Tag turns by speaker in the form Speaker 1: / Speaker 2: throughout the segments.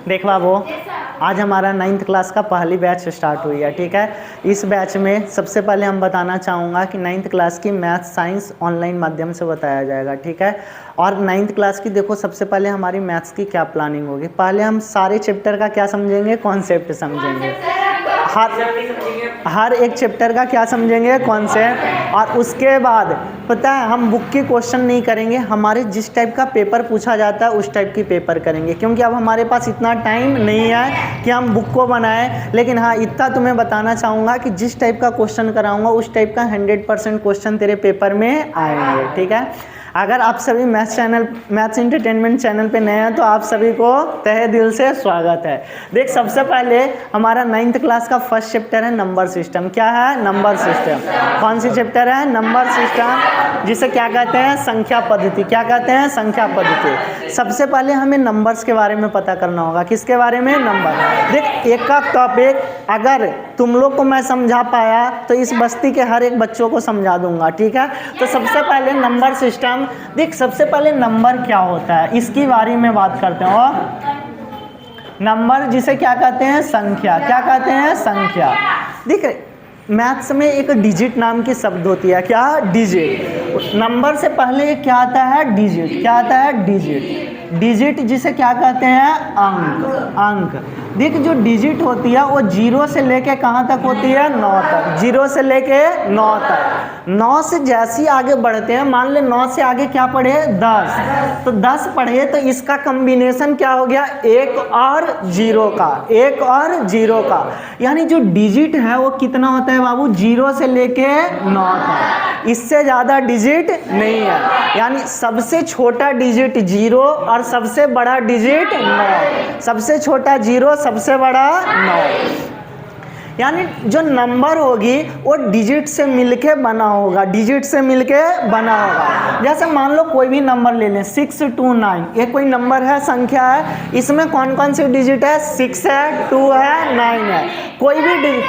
Speaker 1: देख बाबू, आज हमारा 9th क्लास का पहली बैच स्टार्ट हुई है। ठीक है, इस बैच में सबसे पहले हम बताना चाहूँगा कि 9th क्लास की मैथ साइंस ऑनलाइन माध्यम से बताया जाएगा। ठीक है, और 9th क्लास की देखो सबसे पहले हमारी मैथ्स की क्या प्लानिंग होगी। पहले हम सारे चैप्टर का क्या समझेंगे, कॉन्सेप्ट समझेंगे। हर एक चैप्टर का क्या समझेंगे, कॉन्सेप्ट। और उसके बाद पता है हम बुक के क्वेश्चन नहीं करेंगे, हमारे जिस टाइप का पेपर पूछा जाता है उस टाइप की पेपर करेंगे, क्योंकि अब हमारे पास इतना टाइम नहीं है कि हम बुक को बनाएं। लेकिन हाँ, इतना तुम्हें बताना चाहूँगा कि जिस टाइप का क्वेश्चन कराऊंगा उस टाइप का 100% क्वेश्चन तेरे पेपर में आएंगे। ठीक है, अगर आप सभी मैथ्स एंटरटेनमेंट चैनल पे नए हैं तो आप सभी को तहे दिल से स्वागत है। देख, सबसे पहले हमारा 9th क्लास का फर्स्ट चैप्टर है नंबर सिस्टम। क्या है, नंबर सिस्टम। कौन सी चैप्टर है, नंबर सिस्टम, जिसे क्या कहते हैं, संख्या पद्धति। क्या कहते हैं, संख्या पद्धति। सबसे पहले हमें नंबर्स के बारे में पता करना होगा। किसके बारे में, नंबर। देख, एक का टॉपिक अगर तुम लोग को मैं समझा पाया तो इस बस्ती के हर एक बच्चों को समझा दूंगा। ठीक है, तो सबसे पहले नंबर सिस्टम। देख, सबसे पहले नंबर क्या होता है इसकी बारे में बात करते हैं। और नंबर जिसे क्या कहते हैं, संख्या। क्या कहते हैं, संख्या। देख, मैथ्स में एक डिजिट नाम की शब्द होती है। क्या, डिजिट। नंबर से पहले क्या आता है, डिजिट। क्या आता है, डिजिट। डिजिट जिसे क्या कहते हैं, अंक। अंक। देख, जो डिजिट होती है वो 0 से लेके कहाँ तक होती है, 9 तक। 0 से लेके 9 तक। 9 से जैसे ही आगे बढ़ते हैं, मान ले 9 से आगे क्या पढ़े, 10, तो 10 पढ़े तो इसका कॉम्बिनेशन क्या हो गया, 1 और 0 का। 1 और 0 का, यानी जो डिजिट है वो कितना होता है बाबू, 0 से लेके 9 तक। इससे ज़्यादा डिजिट नहीं है, यानी सबसे छोटा डिजिट 0 और सबसे बड़ा डिजिट 9। सबसे छोटा 0, सबसे बड़ा 9। यानी जो नंबर होगी वो डिजिट से मिलके बना होगा। डिजिट से मिलके बना होगा। जैसे मान लो कोई भी नंबर ले लें, 6 to 9, ये कोई नंबर है, संख्या है। इसमें कौन कौन सी डिजिट है, 6 है, 2 है, 9 है। कोई भी डिजिट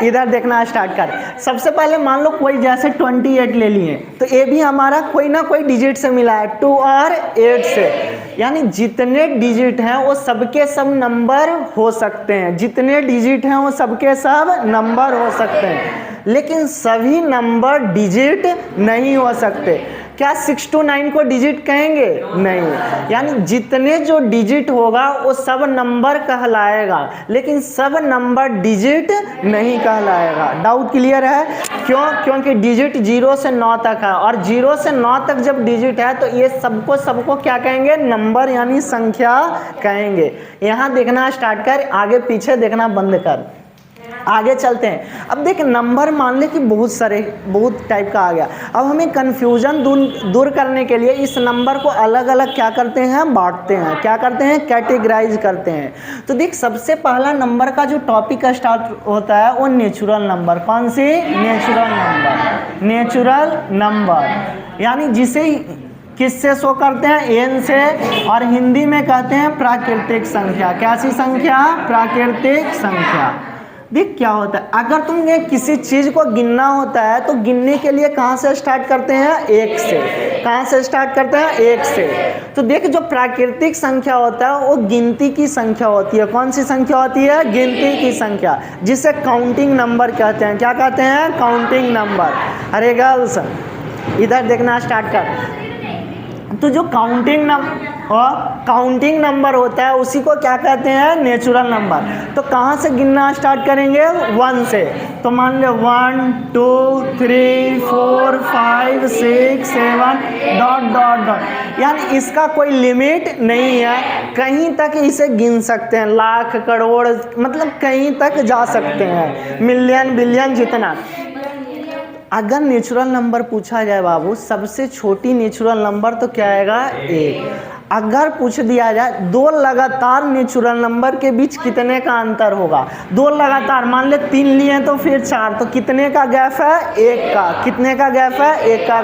Speaker 1: इधर देखना स्टार्ट कर। सबसे पहले मान लो कोई जैसे 28 ले लिए, तो ये भी हमारा कोई ना कोई डिजिट से मिला है, 2 और 8 से। यानी जितने डिजिट हैं वो सबके सब नंबर हो सकते हैं। जितने डिजिट हैं वो सबके सब नंबर हो सकते हैं, लेकिन सभी नंबर डिजिट नहीं हो सकते। क्या 6 to 9 को डिजिट कहेंगे, नहीं। यानी जितने जो डिजिट होगा वो सब नंबर कहलाएगा, लेकिन सब नंबर डिजिट नहीं कहलाएगा। डाउट क्लियर है? क्यों? क्योंकि डिजिट 0 से 9 तक है, और 0 से 9 तक जब डिजिट है तो ये सबको क्या कहेंगे, नंबर यानी संख्या कहेंगे। यहाँ देखना स्टार्ट कर, आगे पीछे देखना बंद कर। आगे चलते हैं। अब देख, नंबर मान ले कि बहुत टाइप का आ गया। अब हमें कन्फ्यूजन दूर करने के लिए इस नंबर को अलग अलग क्या करते हैं, बांटते हैं। क्या करते हैं, कैटेगराइज करते हैं। तो देख, सबसे पहला नंबर का जो टॉपिक स्टार्ट होता है वो नेचुरल नंबर। कौन सी, नेचुरल नंबर। नेचुरल नंबर यानी जिसे किससे शो करते हैं, एन से, और हिंदी में कहते हैं प्राकृतिक संख्या। कैसी संख्या, प्राकृतिक संख्या। देख, क्या होता है, अगर तुम्हें किसी चीज को गिनना होता है तो गिनने के लिए कहाँ से स्टार्ट करते हैं, 1 से। कहाँ से स्टार्ट करते हैं, 1 से। तो देख, जो प्राकृतिक संख्या होता है वो गिनती की संख्या होती है। कौन सी संख्या होती है, गिनती की संख्या, जिसे काउंटिंग नंबर कहते हैं। क्या कहते हैं, काउंटिंग नंबर। अरे गर्ल्स, इधर देखना स्टार्ट कर। तो जो काउंटिंग नंबर होता है उसी को क्या कहते हैं, नेचुरल नंबर। तो कहाँ से गिनना स्टार्ट करेंगे, 1 से। तो मान लो 1 2 3 4 5 6 7 ... यानी इसका कोई लिमिट नहीं है, कहीं तक इसे गिन सकते हैं। लाख, करोड़, मतलब कहीं तक जा सकते हैं, मिलियन, बिलियन, जितना। अगर नेचुरल नंबर पूछा जाए बाबू, सबसे छोटी नेचुरल नंबर तो क्या आएगा, 1। अगर पूछ दिया जाए 2 लगातार नेचुरल नंबर के बीच कितने का अंतर होगा, 2 लगातार, मान ले 3 लिए तो फिर 4, तो कितने का गैप है, 1 का। कितने का गैप है, 1 का।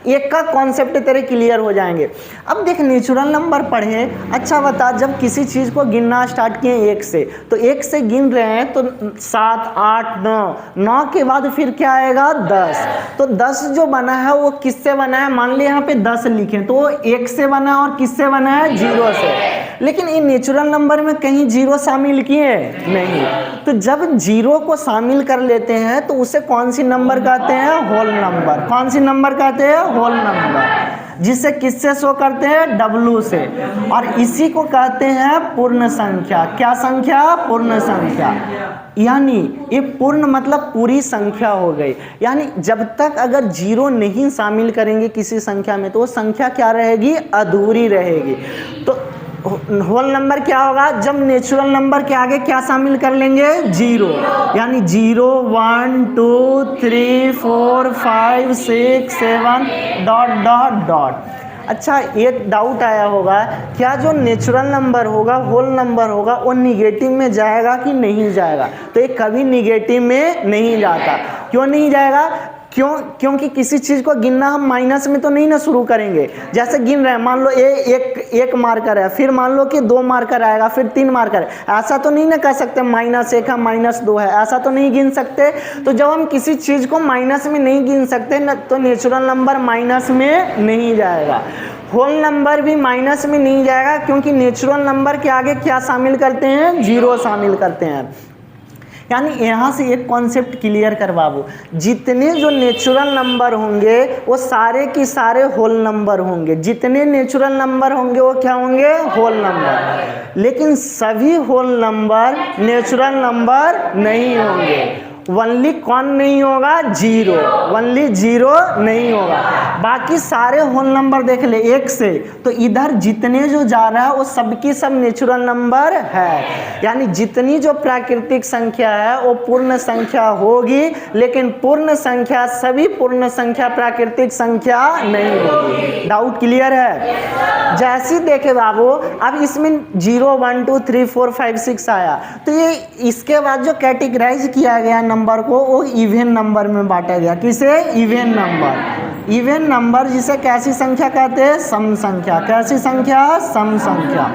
Speaker 1: एक का कॉन्सेप्ट तेरे क्लियर हो जाएंगे। अब देख नेचुरल नंबर पढ़े, अच्छा बता, जब किसी चीज़ को गिनना स्टार्ट किए 1 से, तो 1 से गिन रहे हैं तो 7 8 9, 9 के बाद फिर क्या आएगा 10। तो 10 जो बना है वो किससे बना है, मान लिया यहाँ पे 10 लिखे तो वो 1 से बना है और किससे बना है 0 से। लेकिन इन नेचुरल नंबर में कहीं 0 शामिल किए नहीं, तो जब 0 को शामिल कर लेते हैं तो उसे कौन सी नंबर कहते हैं, होल नंबर। कौन सी नंबर कहते हैं, होल नंबर, जिसे किससे शो करते हैं, W से। और इसी को कहते हैं पूर्ण संख्या। क्या संख्या, पूर्ण संख्या। यानी ये पूर्ण मतलब पूरी संख्या हो गई। यानी जब तक अगर 0 नहीं शामिल करेंगे किसी संख्या में तो वो संख्या क्या रहेगी, अधूरी रहेगी। तो होल नंबर क्या होगा, जब नेचुरल नंबर के आगे क्या शामिल कर लेंगे, 0। यानी 0 1 2 3 4 5 6 7 डॉट डॉट डॉट। अच्छा, एक डाउट आया होगा, क्या जो नेचुरल नंबर होगा, होल नंबर होगा, वो निगेटिव में जाएगा कि नहीं जाएगा। तो ये कभी निगेटिव में नहीं जाता। क्यों नहीं जाएगा, क्योंकि किसी चीज़ को गिनना हम माइनस में तो नहीं ना शुरू करेंगे। जैसे गिन रहे हैं, मान लो एक मार्कर है, फिर मान लो कि 2 मार्कर आएगा, फिर 3 मार्कर है, ऐसा तो नहीं ना कह सकते -1 है -2 है, ऐसा तो नहीं गिन सकते। तो जब हम किसी चीज़ को माइनस में नहीं गिन सकते ना, तो नेचुरल नंबर माइनस में नहीं जाएगा, होल नंबर भी माइनस में नहीं जाएगा, क्योंकि नेचुरल नंबर के आगे क्या शामिल करते हैं, 0 शामिल करते हैं। यानी यहाँ से एक कॉन्सेप्ट क्लियर कर बाबू, जितने जो नेचुरल नंबर होंगे वो सारे की सारे होल नंबर होंगे। जितने नेचुरल नंबर होंगे वो क्या होंगे, होल नंबर। लेकिन सभी होल नंबर नेचुरल नंबर नहीं होंगे। ओनली कौन नहीं होगा, 0, ओनली 0 नहीं होगा। बाकी सारे होल नंबर देख ले 1 से, तो इधर जितने जो जा रहा है वो सबकी सब नेचुरल नंबर है। यानी जितनी जो प्राकृतिक संख्या है वो पूर्ण संख्या होगी, लेकिन पूर्ण संख्या सभी पूर्ण संख्या प्राकृतिक संख्या नहीं होगी। डाउट क्लियर है। जैसे देखे बाबू, अब इसमें 0 1 2 3 4 5 6 आया, तो ये इसके बाद जो कैटेगराइज किया गया नंबर को वो इवन नंबर में बांटा गया। किसे, इवन नंबर। इवन नंबर जिसे कैसी संख्या कहते हैं, सम संख्या। कैसी संख्या, सम संख्या।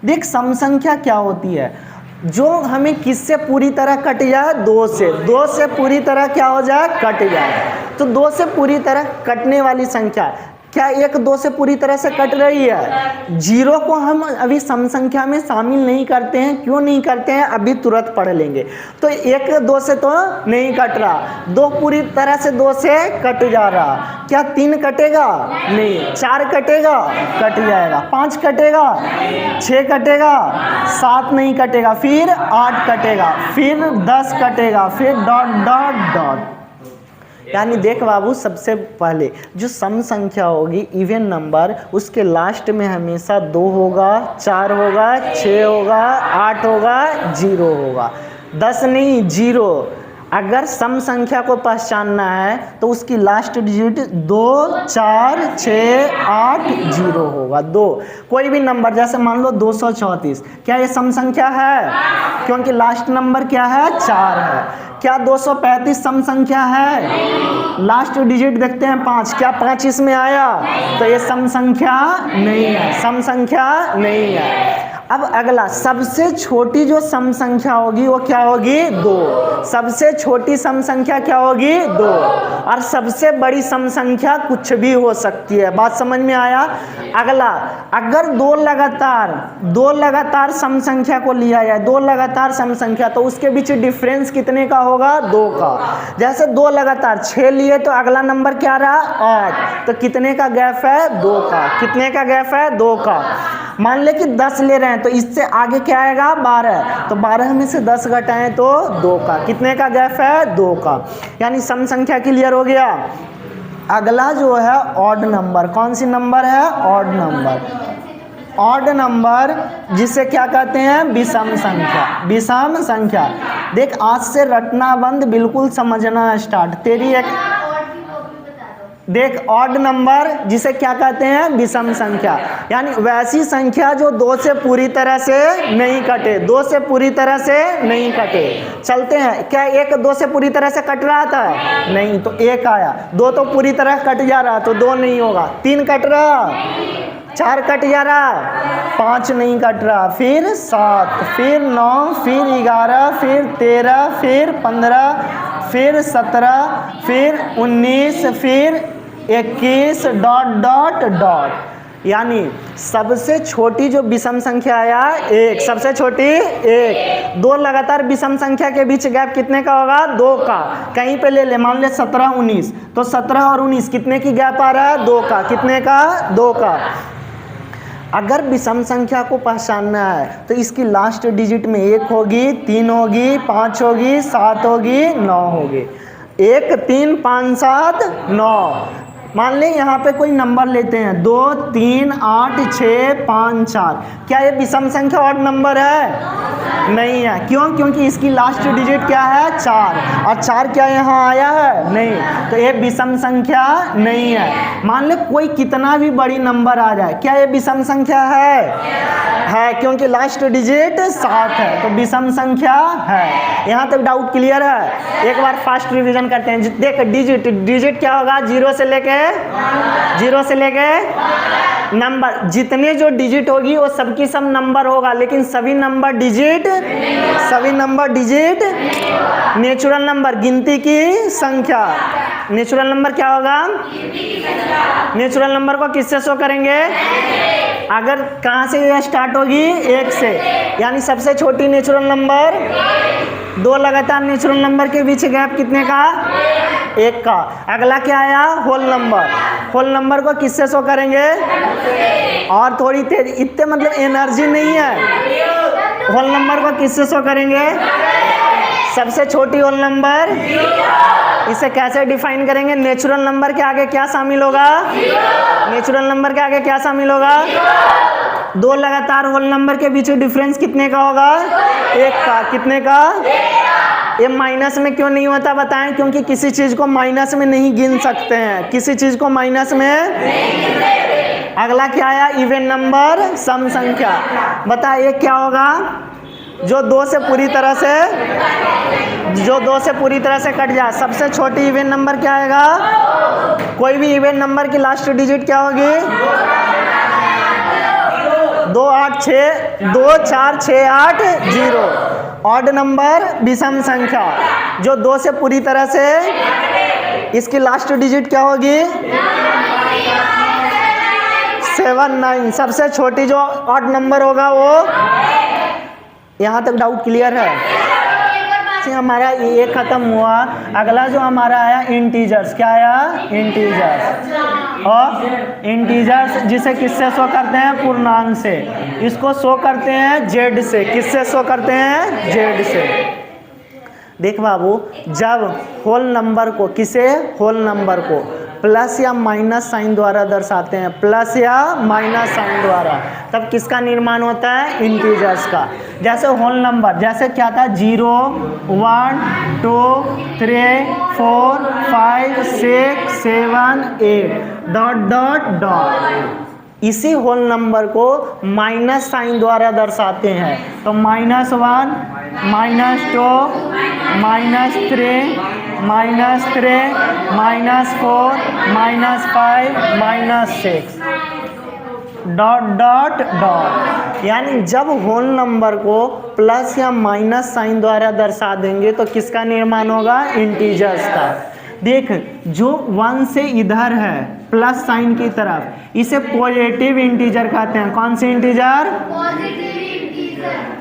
Speaker 1: देख सम संख्या क्या होती है, जो हमें किससे पूरी तरह कट जाए, 2 से। 2 से पूरी तरह क्या हो जाए, कट जाए। तो 2 से पूरी तरह कटने वाली संख्या क्या 1 2 से पूरी तरह से कट रही है। 0 को हम अभी सम संख्या में शामिल नहीं करते हैं। क्यों नहीं करते हैं, अभी तुरंत पढ़ लेंगे। तो 1 2 से तो नहीं कट रहा, 2 पूरी तरह से 2 से कट जा रहा। क्या 3 कटेगा, नहीं। 4 कटेगा, कट जाएगा। 5 कटेगा, 6 कटेगा, 7 नहीं कटेगा, फिर 8 कटेगा, फिर 10 कटेगा, फिर डॉट डॉट डॉट। यानी देख बाबू, सबसे पहले जो सम संख्या होगी, इवन नंबर, उसके लास्ट में हमेशा 2 होगा, 4 होगा, 6 होगा, 8 होगा, 0 होगा। 10 नहीं, 0। अगर सम संख्या को पहचानना है तो उसकी लास्ट डिजिट 2 4 6 8 0 होगा। 2 कोई भी नंबर, जैसे मान लो 234, क्या ये सम संख्या है, क्योंकि लास्ट नंबर क्या है, 4 है। क्या 235 सम संख्या है, लास्ट डिजिट देखते हैं 5, क्या 5 इसमें आया, तो ये सम संख्या नहीं है, सम संख्या नहीं है। अब अगला, सबसे छोटी जो सम संख्या होगी वो क्या होगी, 2। सबसे छोटी सम संख्या क्या होगी, 2। और सबसे बड़ी सम संख्या कुछ भी हो सकती है। बात समझ में आया। अगला, अगर 2 लगातार सम संख्या को लिया जाए, 2 लगातार सम संख्या, तो उसके बीच डिफरेंस कितने का होगा, 2 का। जैसे 2 लगातार 6 लिए तो अगला नंबर क्या रहा, 8, तो कितने का गैप है, 2 का। कितने का गैप है, 2 का। मान ले कि 10 ले रहे हैं तो इससे आगे क्या आएगा, 12, तो 12 में से 10 घटाएं तो 2 का। कितने का गैप है, 2 का। यानी सम संख्या क्लियर हो गया। अगला जो है ऑड नंबर। कौन सी नंबर है, ऑड नंबर। ऑड नंबर जिसे क्या कहते हैं, विषम संख्या। विषम संख्या। देख आज से रटना बंद, बिल्कुल समझना स्टार्ट। तेरी एक देख ऑड नंबर जिसे क्या कहते हैं, विषम संख्या, यानी वैसी संख्या जो 2 से पूरी तरह से नहीं कटे, 2 से पूरी तरह से नहीं कटे। चलते हैं, क्या 1 2 से पूरी तरह से कट रहा था? नहीं, तो 1 आया। 2 तो पूरी तरह कट जा रहा, तो 2 नहीं होगा। 3 कट रहा, 4 कट जा रहा, 5 नहीं कट रहा, फिर 7, फिर 9, फिर 11, फिर 13, फिर 15, फिर 17, फिर 19, फिर 21 डॉट डॉट डॉट। यानी सबसे छोटी जो विषम संख्या आया 1, सबसे छोटी 1। 2 लगातार विषम संख्या के बीच गैप कितने का होगा? 2 का। कहीं पे ले ले, मान ले 17 19, तो 17 और 19 कितने की गैप आ रहा है? 2 का। कितने का? 2 का। अगर विषम संख्या को पहचानना है तो इसकी लास्ट डिजिट में 1 होगी, 3 होगी, 5 होगी, 7 होगी, 9 होगी। 1 3 5 7 9। मान लें यहाँ पे कोई नंबर लेते हैं 2 3 8 6 5 4। क्या ये विषम संख्या ऑड नंबर है? नहीं है। क्यों? क्योंकि इसकी लास्ट डिजिट क्या है? 4, और 4 क्या यहाँ आया है? नहीं, तो ये विषम संख्या नहीं है। मान ले कोई कितना भी बड़ी नंबर आ जाए, क्या ये विषम संख्या है? क्योंकि लास्ट डिजिट 7 है, तो विषम संख्या है। यहाँ तक डाउट क्लियर है? एक बार फास्ट रिवीजन करते हैं। देख डिजिट क्या होगा? 0 से लेके नंबर, जितने जो डिजिट होगी वो सबकी सब नंबर होगा, लेकिन सभी नंबर डिजिट नेचुरल नंबर, गिनती की संख्या। नेचुरल नंबर क्या होगा? नेचुरल नंबर को किससे शो करेंगे? अगर कहाँ से यह स्टार्ट होगी? 1 से, यानी सबसे छोटी नेचुरल नंबर। 2 लगातार नेचुरल नंबर के बीच गैप कितने का? 1 का। अगला क्या आया? Whole number. होल नंबर को किससे शो करेंगे? और थोड़ी तेज, इतने मतलब एनर्जी नहीं है। होल नंबर को किससे शो करेंगे? सबसे छोटी होल नंबर। इसे कैसे डिफाइन करेंगे? नेचुरल नंबर के आगे क्या शामिल होगा? नेचुरल नंबर के आगे क्या शामिल होगा? 2 लगातार होल नंबर के बीच डिफरेंस कितने का होगा? 1 का। कितने का? ये माइनस में क्यों नहीं होता बताएं? क्योंकि किसी चीज को माइनस में नहीं गिन सकते हैं, किसी चीज को माइनस में। अगला क्या आया? इवन नंबर, सम संख्या। बता ये क्या होगा? जो 2 से पूरी तरह से कट जाए। सबसे छोटी इवन नंबर क्या आएगा? कोई भी इवन नंबर की लास्ट डिजिट क्या होगी? 2 8 6 2 4 6 8 0। ऑड नंबर, विषम संख्या, जो 2 से पूरी तरह से, इसकी लास्ट डिजिट क्या होगी? 7 9। सबसे छोटी जो ऑड नंबर होगा वो। यहाँ तक डाउट क्लियर है? हमारा ये खत्म हुआ। अगला जो हमारा आया इंटीजर्स। क्या आया? इंटीजर्स। और इंटीजर्स जिसे किससे शो करते हैं? पूर्णांक से। इसको शो करते हैं जेड से। किससे शो करते हैं? जेड से। देख बाबू, जब होल नंबर को, किसे? होल नंबर को प्लस या माइनस साइन द्वारा दर्शाते हैं, प्लस या माइनस साइन द्वारा, तब किसका निर्माण होता है? इंटीजर्स का। जैसे होल नंबर, जैसे क्या था? 0 1 2 3 4 5 6 7 8 डॉट डॉट डॉट। इसी होल नंबर को माइनस साइन द्वारा दर्शाते हैं, तो -1 -2 -3 -3 -4 -5 -6 डॉट डॉट डॉट। यानी जब होल नंबर को प्लस या माइनस साइन द्वारा दर्शा देंगे तो किसका निर्माण होगा? इंटीजर्स का। देख, जो 1 से इधर है प्लस साइन की तरफ, इसे पॉजिटिव इंटीजर कहते हैं। कौन सी इंटीजर?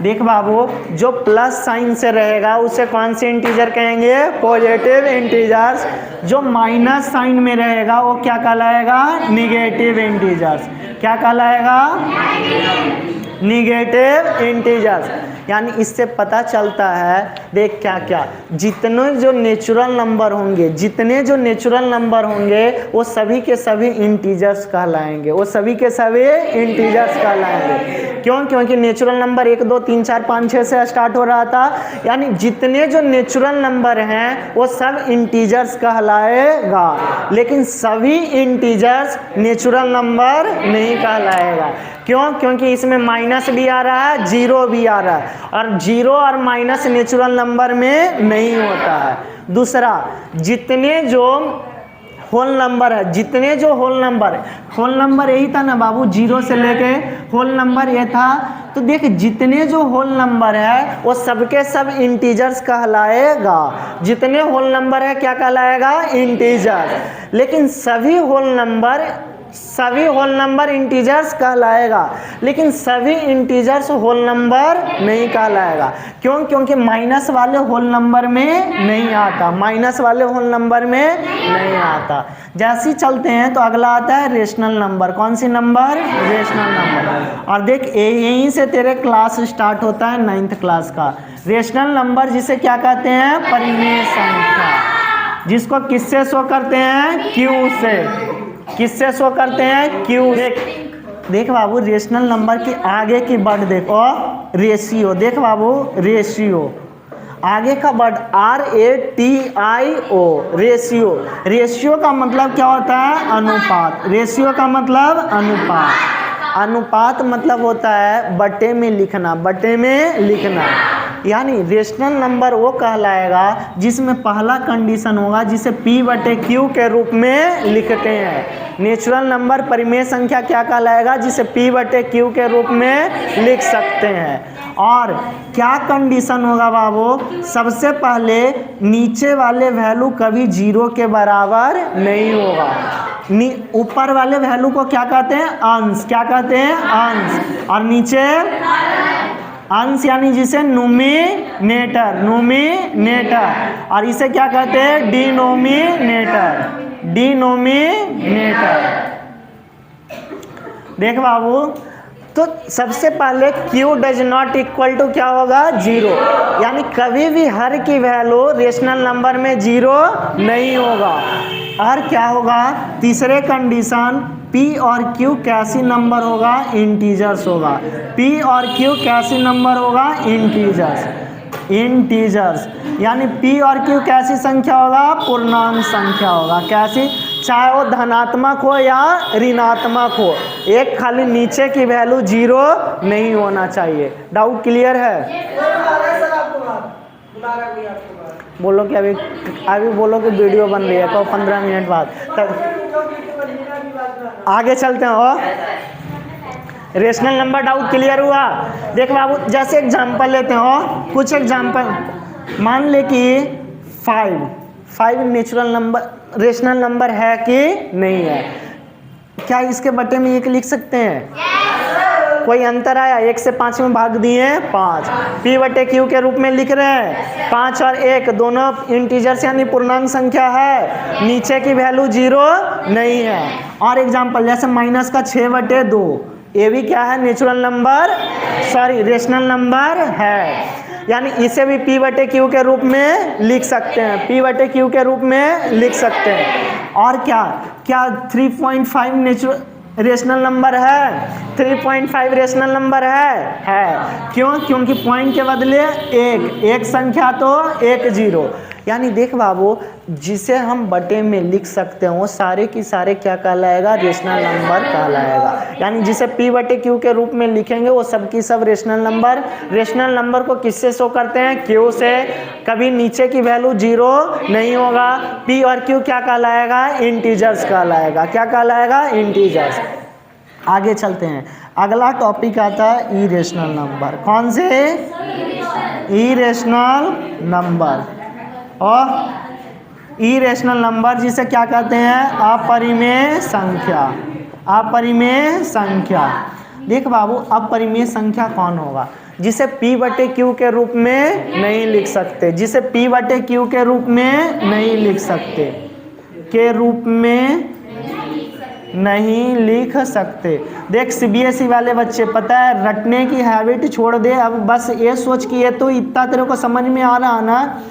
Speaker 1: देख बाबू, जो प्लस साइन से रहेगा उसे कौन सी इंटीजर कहेंगे? Positive integers. जो माइनस साइन में रहेगा वो क्या कहलाएगा? Negative integers. क्या कहलाएगा? Negative integers. यानी इससे पता चलता है, देख क्या क्या, जितने जो नेचुरल नंबर होंगे, जितने जो नेचुरल नंबर होंगे वो सभी के सभी इंटीजर्स कहलाएंगे, वो सभी के सभी इंटीजर्स कहलाएंगे। क्यों? क्योंकि नेचुरल नंबर 1 2 3 4 5 6 से स्टार्ट हो रहा था। यानी जितने जो नेचुरल नंबर हैं वो सब इंटीजर्स कहलाएगा, लेकिन सभी इंटीजर्स नेचुरल नंबर नहीं कहलाएगा। क्यों? क्योंकि इसमें माइनस भी आ रहा है, जीरो भी आ रहा है, और जीरो और माइनस नेचुरल नंबर में नहीं होता है। दूसरा, जितने जो होल नंबर है, जितने जो होल नंबर यही था ना बाबू, जीरो से लेके होल नंबर ये था। तो देख, जितने जो होल नंबर है वो सबके सब इंटीजर्स कहलाएगा। जितने होल नंबर है क्या कहलाएगा? इंटीजर। लेकिन सभी होल नंबर इंटीजर्स कहलाएगा, लेकिन सभी इंटीजर्स होल नंबर नहीं कहलाएगा। क्यों? क्योंकि माइनस वाले होल नंबर में नहीं आता, माइनस वाले होल नंबर में नहीं आता। जैसे ही चलते हैं तो अगला आता है रेशनल नंबर। कौन सी नंबर? Rational number. और देख, यहीं से तेरे क्लास स्टार्ट होता है 9th क्लास का। रेशनल नंबर जिसे क्या कहते हैं? परिमेय संख्या, जिसको किससे शो करते हैं? क्यू से। किससे शो करते हैं? क्यू। देख बाबू, रेशनल नंबर की आगे की वर्ड देखो, रेशियो। देख बाबू, रेशियो, आगे का वर्ड RATIO, रेशियो। रेशियो का मतलब क्या होता है? अनुपात। रेशियो का मतलब अनुपात। अनुपात मतलब होता है बटे में लिखना, बटे में लिखना। यानी रेशनल नंबर वो कहलाएगा जिसमें पहला कंडीशन होगा जिसे P/Q के रूप में लिखते हैं। नेचुरल नंबर परिमेय संख्या क्या कहलाएगा? जिसे P/Q के रूप में लिख सकते हैं। और क्या कंडीशन होगा बाबू? सबसे पहले नीचे वाले वैल्यू कभी जीरो के बराबर नहीं होगा। ऊपर वाले वैल्यू को क्या कहते हैं? अंश। क्या कहते हैं? अंश। और नीचे अंश, यानी जिसे नोमिनेटर, और इसे क्या कहते हैं? डिनोमिनेटर। देख बाबू, तो सबसे पहले Q does not equal to क्या होगा? जीरो। यानी कभी भी हर की वैल्यू रेशनल नंबर में जीरो नहीं होगा। और क्या होगा? तीसरे कंडीशन, P और Q कैसी नंबर होगा? इंटीजर्स होगा। P और Q कैसी नंबर होगा? इंटीजर्स। यानी P और Q कैसी संख्या होगा? पूर्णांक संख्या होगा। कैसी? चाहे वो धनात्मक हो या ऋणात्मक हो, एक खाली नीचे की वैल्यू जीरो नहीं होना चाहिए। डाउट क्लियर है? बोलो कि अभी बोलो कि वीडियो बन रही है, तो 15 मिनट बाद तब आगे चलते हैं। रेशनल नंबर डाउट क्लियर हुआ? देख बाबू, जैसे एग्जांपल लेते हो, कुछ एग्जांपल। मान ले कि 5 नेचुरल नंबर रेशनल नंबर है कि नहीं है? क्या इसके बटे में 1 लिख सकते हैं? कोई अंतर आया? 1 से 5 में भाग दिए 5, P/Q के रूप में लिख रहे हैं। 5 और 1 दोनों इंटीजर्स यानी पूर्णांक संख्या है, नीचे की वैल्यू जीरो नहीं है। और एग्जांपल जैसे माइनस का 6/2, ये भी क्या है? नेचुरल नंबर, रेशनल नंबर है। यानी इसे भी P/Q के रूप में लिख सकते हैं, P/Q के रूप में लिख सकते हैं। और क्या 3.5 रेशनल नंबर है? 3.5 रेशनल नंबर है। क्यों? क्योंकि पॉइंट के बदले एक संख्या तो 1 जीरो। यानी देख बाबू, जिसे हम बटे में लिख सकते हैं वो सारे की सारे क्या कहलाएगा? रेशनल नंबर कहलाएगा। यानी जिसे P/Q के रूप में लिखेंगे वो सब की सब रेशनल नंबर को किससे शो करते हैं? Q से। कभी नीचे की वैल्यू जीरो नहीं होगा। P और Q क्या कहलाएगा? इंटीजर्स कहलाएगा। क्या कहलाएगा? इंटीजर्स। आगे चलते हैं। अगला टॉपिक आता है इरेशनल नंबर। कौन से? Irrational number. और इरेशनल नंबर जिसे क्या कहते हैं? अपरिमेय संख्या। देख बाबू, अपरिमेय संख्या कौन होगा? जिसे P/Q के रूप में नहीं लिख सकते, जिसे P/Q के रूप में नहीं लिख सकते, के रूप में नहीं लिख सकते। देख सीबीएसई वाले बच्चे, पता है रटने की हैबिट छोड़ दे, अब बस ये सोच कि ये तो इतना तेरे को समझ में आ रहा ना,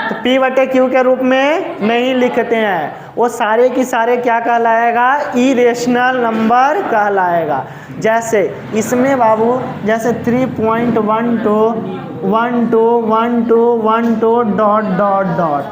Speaker 1: तो P/Q के रूप में नहीं लिखते हैं, वो सारे की सारे क्या कहलाएगा, इरेशनल नंबर कहलाएगा। जैसे इसमें बाबू जैसे 3.12 डॉट डॉट डॉट,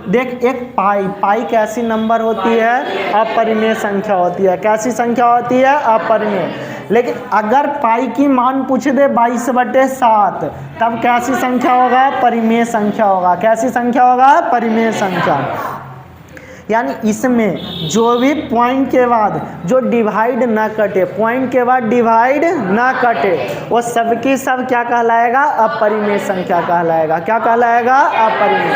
Speaker 1: देख एक पाई कैसी नंबर होती है, अपरिमेय संख्या होती है। कैसी संख्या होती है, अपरिमेय। लेकिन अगर पाई की मान पूछ दे 22/7, तब कैसी संख्या होगा, परिमेय संख्या होगा। कैसी संख्या होगा, परिमेय संख्या। यानी इसमें जो भी पॉइंट के बाद जो डिवाइड ना कटे, पॉइंट के बाद डिवाइड ना कटे, वो सब की सब क्या कहलाएगा, अपरिमेय संख्या कहलाएगा। क्या कहलाएगा, अपरिमेय।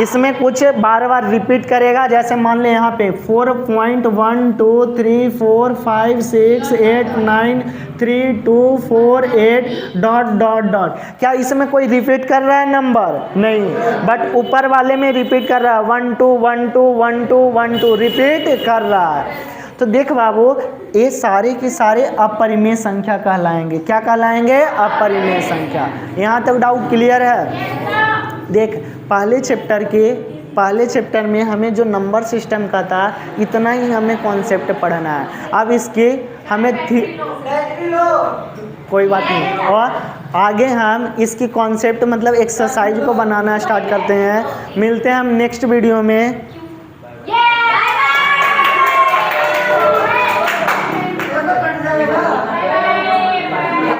Speaker 1: इसमें कुछ बार बार रिपीट करेगा, जैसे मान ले यहाँ पे 4.12345689324 डॉट डॉट डॉट। क्या इसमें कोई रिपीट कर रहा है नंबर, नहीं, बट ऊपर वाले में रिपीट कर रहा है, 121212 रिपीट कर रहा है। तो देख बाबू, ये सारे के सारे अपरिमेय संख्या कहलाएंगे। क्या कहलाएंगे, अपरिमेय संख्या। यहाँ तक डाउट क्लियर है। देख पहले चैप्टर में हमें जो नंबर सिस्टम का था, इतना ही हमें कॉन्सेप्ट पढ़ना है। अब इसके हमें कोई बात नहीं, और आगे हम इसकी कॉन्सेप्ट मतलब एक्सरसाइज को बनाना स्टार्ट करते हैं। मिलते हैं हम नेक्स्ट वीडियो में।